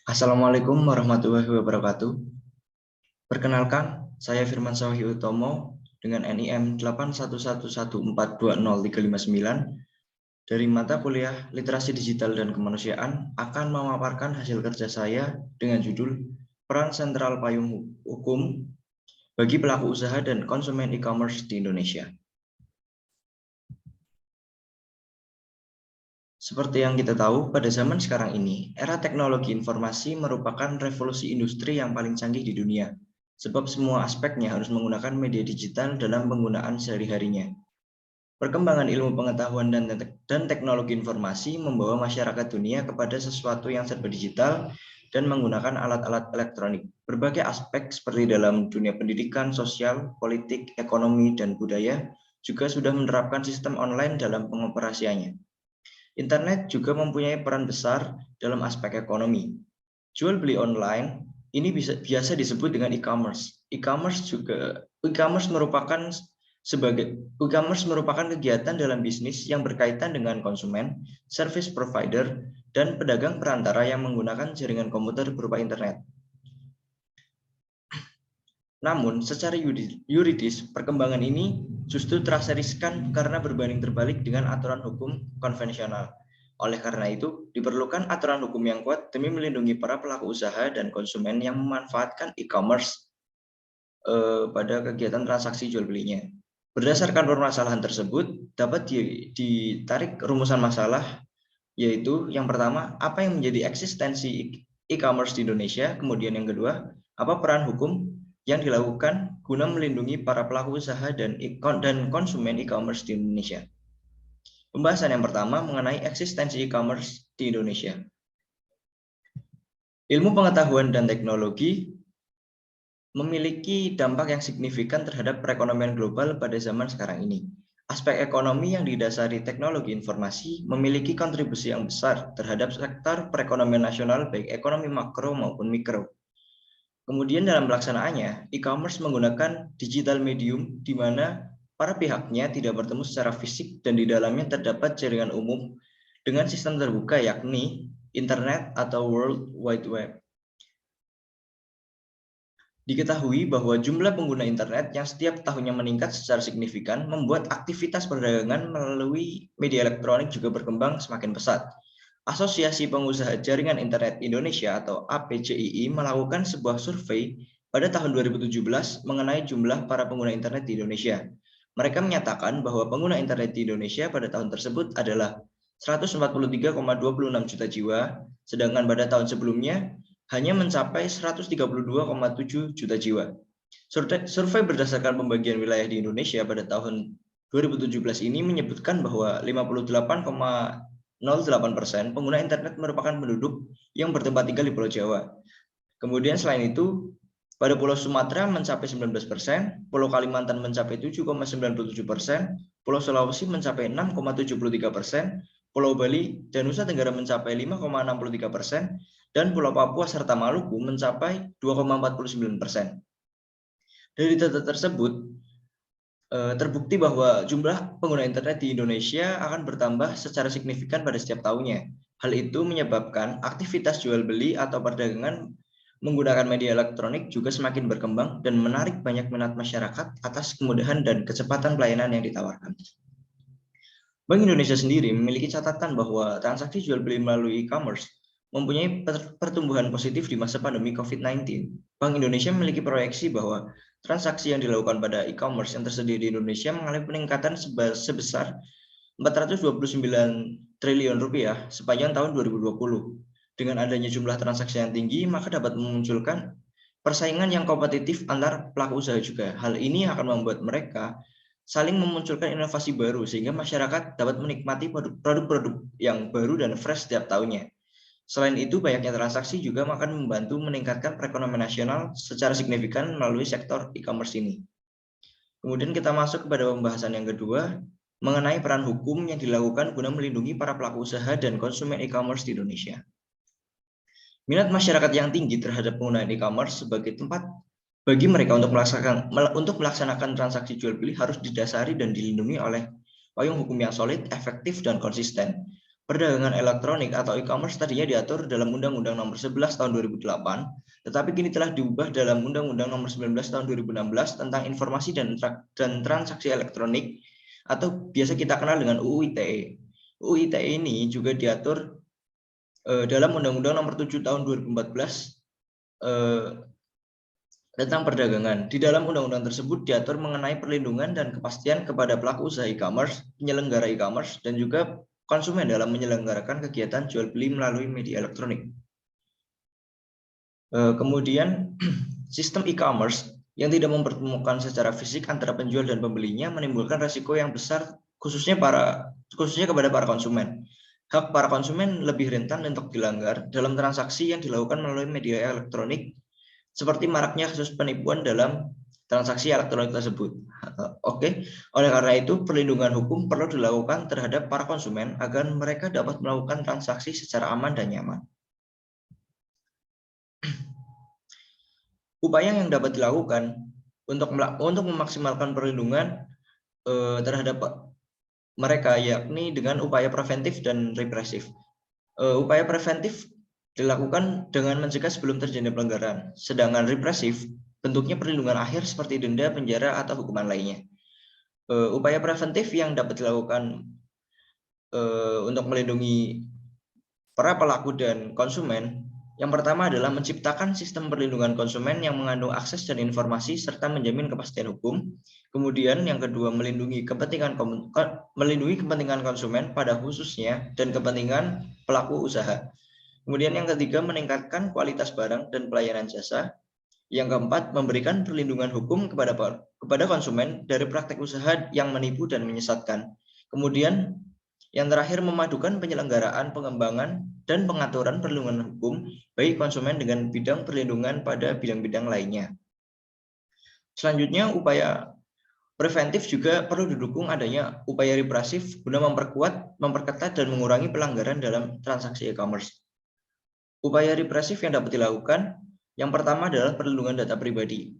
Assalamualaikum warahmatullahi wabarakatuh. Perkenalkan, saya Firman Sawahi Utomo dengan NIM 811142039 dari mata kuliah Literasi Digital dan Kemanusiaan akan memaparkan hasil kerja saya dengan judul Peran Sentral Payung Hukum bagi Pelaku Usaha dan Konsumen E-commerce di Indonesia. Seperti yang kita tahu, pada zaman sekarang ini, era teknologi informasi merupakan revolusi industri yang paling canggih di dunia, sebab semua aspeknya harus menggunakan media digital dalam penggunaan sehari-harinya. Perkembangan ilmu pengetahuan dan teknologi informasi membawa masyarakat dunia kepada sesuatu yang serba digital dan menggunakan alat-alat elektronik. Berbagai aspek seperti dalam dunia pendidikan, sosial, politik, ekonomi, dan budaya juga sudah menerapkan sistem online dalam pengoperasiannya. Internet juga mempunyai peran besar dalam aspek ekonomi. Jual beli online ini biasa disebut dengan e-commerce. E-commerce merupakan kegiatan dalam bisnis yang berkaitan dengan konsumen, service provider, dan pedagang perantara yang menggunakan jaringan komputer berupa internet. Namun, secara yuridis, perkembangan ini justru terasa riskan karena berbanding terbalik dengan aturan hukum konvensional. Oleh karena itu, diperlukan aturan hukum yang kuat demi melindungi para pelaku usaha dan konsumen yang memanfaatkan e-commerce pada kegiatan transaksi jual belinya. Berdasarkan permasalahan tersebut, dapat ditarik rumusan masalah, yaitu yang pertama, apa yang menjadi eksistensi e-commerce di Indonesia, kemudian yang kedua, apa peran hukum yang dilakukan guna melindungi para pelaku usaha dan konsumen e-commerce di Indonesia. Pembahasan yang pertama mengenai eksistensi e-commerce di Indonesia. Ilmu pengetahuan dan teknologi memiliki dampak yang signifikan terhadap perekonomian global pada zaman sekarang ini. Aspek ekonomi yang didasari teknologi informasi memiliki kontribusi yang besar terhadap sektor perekonomian nasional baik ekonomi makro maupun mikro. Kemudian dalam pelaksanaannya, e-commerce menggunakan digital medium di mana para pihaknya tidak bertemu secara fisik dan di dalamnya terdapat jaringan umum dengan sistem terbuka yakni Internet atau World Wide Web. Diketahui bahwa jumlah pengguna internet yang setiap tahunnya meningkat secara signifikan membuat aktivitas perdagangan melalui media elektronik juga berkembang semakin pesat. Asosiasi Pengusaha Jaringan Internet Indonesia atau APJII melakukan sebuah survei pada tahun 2017 mengenai jumlah para pengguna internet di Indonesia. Mereka menyatakan bahwa pengguna internet di Indonesia pada tahun tersebut adalah 143,26 juta jiwa, sedangkan pada tahun sebelumnya hanya mencapai 132,7 juta jiwa. Survei berdasarkan pembagian wilayah di Indonesia pada tahun 2017 ini menyebutkan bahwa 58,08% pengguna internet merupakan penduduk yang bertempat tinggal di Pulau Jawa. Kemudian selain itu, pada Pulau Sumatera mencapai 19%, Pulau Kalimantan mencapai 7,97%, Pulau Sulawesi mencapai 6,73%, Pulau Bali dan Nusa Tenggara mencapai 5,63%, dan Pulau Papua serta Maluku mencapai 2,49%. Dari data tersebut, terbukti bahwa jumlah pengguna internet di Indonesia akan bertambah secara signifikan pada setiap tahunnya. Hal itu menyebabkan aktivitas jual beli atau perdagangan menggunakan media elektronik juga semakin berkembang dan menarik banyak minat masyarakat atas kemudahan dan kecepatan pelayanan yang ditawarkan. Bank Indonesia sendiri memiliki catatan bahwa transaksi jual beli melalui e-commerce mempunyai pertumbuhan positif di masa pandemi COVID-19. Bank Indonesia memiliki proyeksi bahwa transaksi yang dilakukan pada e-commerce yang tersedia di Indonesia mengalami peningkatan sebesar 429 triliun rupiah sepanjang tahun 2020. Dengan adanya jumlah transaksi yang tinggi, maka dapat memunculkan persaingan yang kompetitif antar pelaku usaha juga. Hal ini akan membuat mereka saling memunculkan inovasi baru sehingga masyarakat dapat menikmati produk-produk yang baru dan fresh setiap tahunnya. Selain itu, banyaknya transaksi juga akan membantu meningkatkan perekonomian nasional secara signifikan melalui sektor e-commerce ini. Kemudian kita masuk kepada pembahasan yang kedua, mengenai peran hukum yang dilakukan guna melindungi para pelaku usaha dan konsumen e-commerce di Indonesia. Minat masyarakat yang tinggi terhadap penggunaan e-commerce sebagai tempat bagi mereka untuk melaksanakan transaksi jual beli harus didasari dan dilindungi oleh payung hukum yang solid, efektif, dan konsisten. Perdagangan elektronik atau e-commerce tadinya diatur dalam Undang-Undang Nomor 11 Tahun 2008, tetapi kini telah diubah dalam Undang-Undang Nomor 19 Tahun 2016 tentang Informasi dan Transaksi Elektronik atau biasa kita kenal dengan UU ITE. UU ITE ini juga diatur dalam Undang-Undang Nomor 7 Tahun 2014 tentang perdagangan. Di dalam undang-undang tersebut diatur mengenai perlindungan dan kepastian kepada pelaku usaha e-commerce, penyelenggara e-commerce, dan juga konsumen dalam menyelenggarakan kegiatan jual beli melalui media elektronik. Kemudian sistem e-commerce yang tidak mempertemukan secara fisik antara penjual dan pembelinya menimbulkan risiko yang besar khususnya kepada para konsumen. Hak para konsumen lebih rentan untuk dilanggar dalam transaksi yang dilakukan melalui media elektronik, seperti maraknya kasus penipuan dalam transaksi elektronik tersebut. Oke, oleh karena itu perlindungan hukum perlu dilakukan terhadap para konsumen agar mereka dapat melakukan transaksi secara aman dan nyaman. Upaya yang dapat dilakukan untuk memaksimalkan perlindungan terhadap mereka yakni dengan upaya preventif dan represif. Upaya preventif dilakukan dengan mencegah sebelum terjadi pelanggaran, sedangkan represif bentuknya perlindungan akhir seperti denda, penjara, atau hukuman lainnya. Upaya preventif yang dapat dilakukan untuk melindungi para pelaku dan konsumen, yang pertama adalah menciptakan sistem perlindungan konsumen yang mengandung akses dan informasi serta menjamin kepastian hukum. Kemudian yang kedua, melindungi kepentingan konsumen pada khususnya dan kepentingan pelaku usaha. Kemudian yang ketiga, meningkatkan kualitas barang dan pelayanan jasa. Yang keempat, memberikan perlindungan hukum kepada konsumen dari praktek usaha yang menipu dan menyesatkan. Kemudian yang terakhir, memadukan penyelenggaraan, pengembangan, dan pengaturan perlindungan hukum bagi konsumen dengan bidang perlindungan pada bidang-bidang lainnya. Selanjutnya, upaya preventif juga perlu didukung adanya upaya represif guna memperkuat, memperketat, dan mengurangi pelanggaran dalam transaksi e-commerce. Upaya represif yang dapat dilakukan, yang pertama adalah perlindungan data pribadi.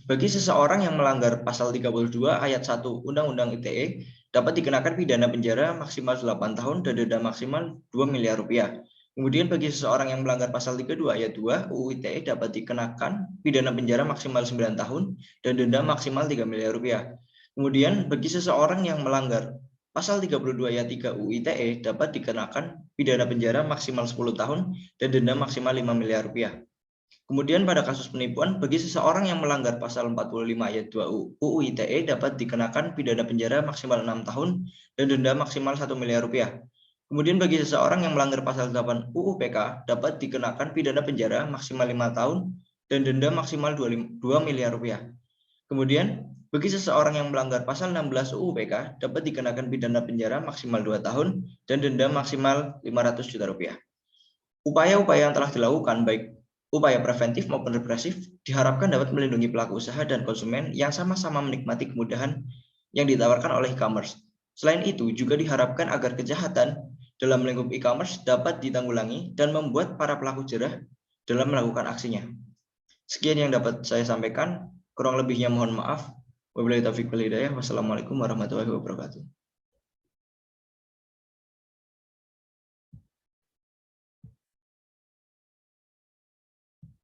Bagi seseorang yang melanggar pasal 32 ayat 1 Undang-Undang ITE, dapat dikenakan pidana penjara maksimal 8 tahun dan denda maksimal 2 miliar rupiah. Kemudian bagi seseorang yang melanggar pasal 32 ayat 2 UU ITE dapat dikenakan pidana penjara maksimal 9 tahun dan denda maksimal 3 miliar rupiah. Kemudian bagi seseorang yang melanggar pasal 32 ayat 3 UU ITE dapat dikenakan pidana penjara maksimal 10 tahun dan denda maksimal 5 miliar rupiah. Kemudian pada kasus penipuan, bagi seseorang yang melanggar pasal 45 ayat 2 UU ITE dapat dikenakan pidana penjara maksimal 6 tahun dan denda maksimal 1 miliar rupiah. Kemudian bagi seseorang yang melanggar pasal 8 UU PK dapat dikenakan pidana penjara maksimal 5 tahun dan denda maksimal 2 miliar rupiah. Kemudian bagi seseorang yang melanggar pasal 16 UU PK dapat dikenakan pidana penjara maksimal 2 tahun dan denda maksimal 500 juta rupiah. Upaya-upaya yang telah dilakukan baik upaya preventif maupun represif diharapkan dapat melindungi pelaku usaha dan konsumen yang sama-sama menikmati kemudahan yang ditawarkan oleh e-commerce. Selain itu, juga diharapkan agar kejahatan dalam lingkup e-commerce dapat ditanggulangi dan membuat para pelaku jerah dalam melakukan aksinya. Sekian yang dapat saya sampaikan, kurang lebihnya mohon maaf. Wabillahi taufiq wal hidayah. Wassalamualaikum warahmatullahi wabarakatuh.